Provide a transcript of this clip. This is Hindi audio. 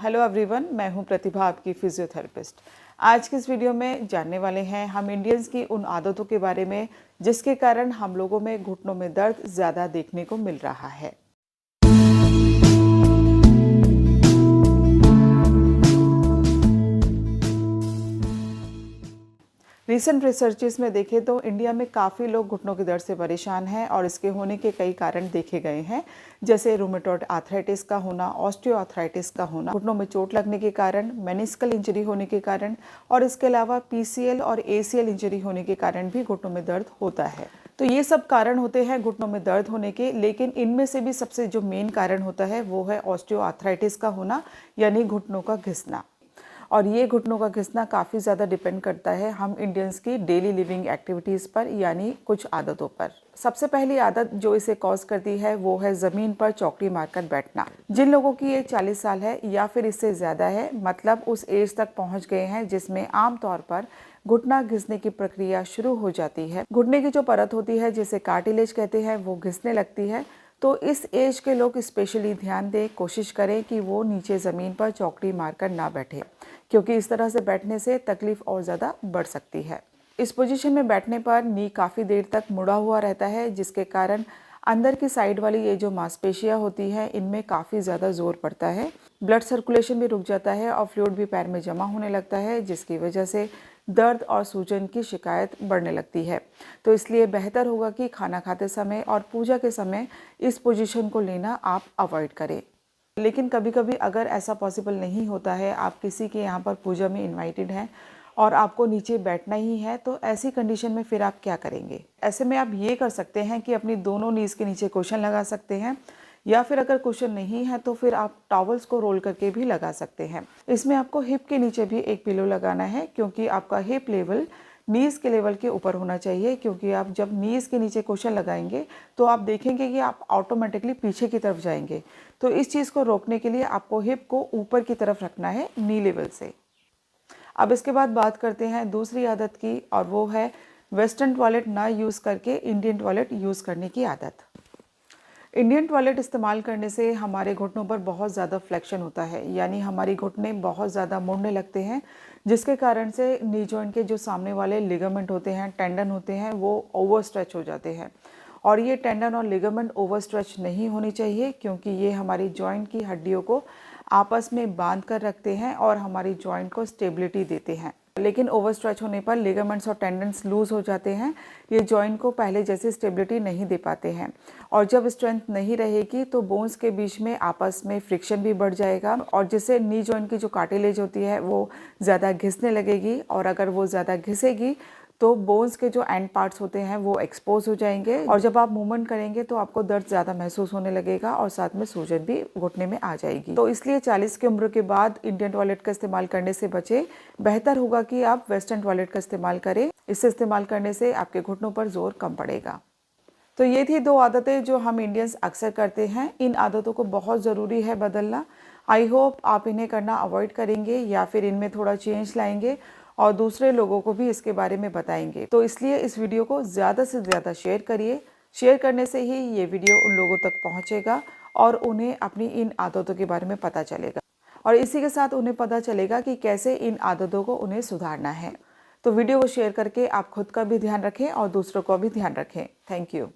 हेलो एवरीवन, मैं हूं प्रतिभा, आपकी फिजियोथेरेपिस्ट। आज की इस वीडियो में जानने वाले हैं हम इंडियंस की उन आदतों के बारे में जिसके कारण हम लोगों में घुटनों में दर्द ज़्यादा देखने को मिल रहा है। रिसेंट रिसर्चेस में देखें तो इंडिया में काफ़ी लोग घुटनों के दर्द से परेशान हैं और इसके होने के कई कारण देखे गए हैं, जैसे रूमेटॉइड आर्थराइटिस का होना, ऑस्टियोआर्थराइटिस का होना, घुटनों में चोट लगने के कारण, मेनिस्कल इंजरी होने के कारण और इसके अलावा पीसीएल और एसीएल इंजरी होने के कारण भी घुटनों में दर्द होता है। तो ये सब कारण होते हैं घुटनों में दर्द होने के, लेकिन इनमें से भी सबसे जो मेन कारण होता है वो है ऑस्टियोआर्थराइटिस का होना, यानी घुटनों का घिसना। और ये घुटनों का घिसना काफ़ी ज़्यादा डिपेंड करता है हम इंडियंस की डेली लिविंग एक्टिविटीज़ पर, यानी कुछ आदतों पर। सबसे पहली आदत जो इसे कॉज करती है वो है ज़मीन पर चौकड़ी मारकर बैठना। जिन लोगों की एज 40 साल है या फिर इससे ज़्यादा है, मतलब उस एज तक पहुँच गए हैं जिसमें आमतौर पर घुटना घिसने की प्रक्रिया शुरू हो जाती है। घुटने की जो परत होती है जिसे कार्टिलेज कहते हैं, वो घिसने लगती है। तो इस एज के लोग स्पेशली ध्यान दें, कोशिश करें कि वो नीचे ज़मीन पर चौकड़ी मारकर ना बैठे, क्योंकि इस तरह से बैठने से तकलीफ और ज़्यादा बढ़ सकती है। इस पोजीशन में बैठने पर नी काफ़ी देर तक मुड़ा हुआ रहता है, जिसके कारण अंदर की साइड वाली ये जो मांसपेशियाँ होती हैं इनमें काफ़ी ज़्यादा जोर पड़ता है। ब्लड सर्कुलेशन भी रुक जाता है और फ्लूइड भी पैर में जमा होने लगता है, जिसकी वजह से दर्द और सूजन की शिकायत बढ़ने लगती है। तो इसलिए बेहतर होगा कि खाना खाते समय और पूजा के समय इस पोजीशन को लेना आप अवॉइड करें। लेकिन कभी कभी अगर ऐसा पॉसिबल नहीं होता है, आप किसी के यहाँ पर पूजा में इनवाइटेड हैं और आपको नीचे बैठना ही है, तो ऐसी कंडीशन में फिर आप क्या करेंगे? ऐसे में आप ये कर सकते हैं कि अपनी दोनों नीज़ के नीचे कुशन लगा सकते हैं, या फिर अगर कुशन नहीं है तो फिर आप टॉवल्स को रोल करके भी लगा सकते हैं। इसमें आपको हिप के नीचे भी एक पिलो लगाना है, क्योंकि आपका हिप लेवल नीज़ के लेवल के ऊपर होना चाहिए। क्योंकि आप जब नीज़ के नीचे कुशन लगाएंगे तो आप देखेंगे कि आप ऑटोमेटिकली पीछे की तरफ जाएंगे। तो इस चीज़ को रोकने के लिए आपको हिप को ऊपर की तरफ रखना है, नी लेवल से। अब इसके बाद बात करते हैं दूसरी आदत की, और वो है वेस्टर्न टॉयलेट ना यूज़ करके इंडियन टॉयलेट यूज़ करने की आदत। इंडियन टॉयलेट इस्तेमाल करने से हमारे घुटनों पर बहुत ज़्यादा फ्लेक्शन होता है, यानी हमारी घुटने बहुत ज़्यादा मुड़ने लगते हैं, जिसके कारण से नी जॉइंट के जो सामने वाले लिगामेंट होते हैं, टेंडन होते हैं, वो ओवर स्ट्रेच हो जाते हैं। और ये टेंडन और लिगामेंट ओवर स्ट्रेच नहीं होनी चाहिए, क्योंकि ये हमारी जॉइंट की हड्डियों को आपस में बांध कर रखते हैं और हमारी जॉइंट को स्टेबिलिटी देते हैं। लेकिन ओवर स्ट्रेच होने पर लिगामेंट्स और टेंडन्स लूज हो जाते हैं, ये जॉइंट को पहले जैसे स्टेबिलिटी नहीं दे पाते हैं। और जब स्ट्रेंथ नहीं रहेगी तो बोन्स के बीच में आपस में फ्रिक्शन भी बढ़ जाएगा, और जिससे नी जॉइंट की जो कार्टिलेज होती है वो ज़्यादा घिसने लगेगी, और अगर वो ज़्यादा घिसेगी तो बोन्स के जो एंड पार्ट्स होते हैं वो एक्सपोज हो जाएंगे, और जब आप मूवमेंट करेंगे तो आपको दर्द ज़्यादा महसूस होने लगेगा और साथ में सूजन भी घुटने में आ जाएगी। तो इसलिए 40 की उम्र के बाद इंडियन टॉयलेट का इस्तेमाल करने से बचें। बेहतर होगा कि आप वेस्टर्न टॉयलेट का इस्तेमाल करें। इससे इस्तेमाल करने से आपके घुटनों पर जोर कम पड़ेगा। तो ये थी 2 आदतें जो हम इंडियंस अक्सर करते हैं। इन आदतों को बहुत ज़रूरी है बदलना। आई होप आप इन्हें करना अवॉइड करेंगे या फिर इनमें थोड़ा चेंज लाएंगे और दूसरे लोगों को भी इसके बारे में बताएंगे। तो इसलिए इस वीडियो को ज़्यादा से ज़्यादा शेयर करिए। शेयर करने से ही ये वीडियो उन लोगों तक पहुँचेगा और उन्हें अपनी इन आदतों के बारे में पता चलेगा, और इसी के साथ उन्हें पता चलेगा कि कैसे इन आदतों को उन्हें सुधारना है। तो वीडियो को शेयर करके आप खुद का भी ध्यान रखें और दूसरों का भी ध्यान रखें। Thank you.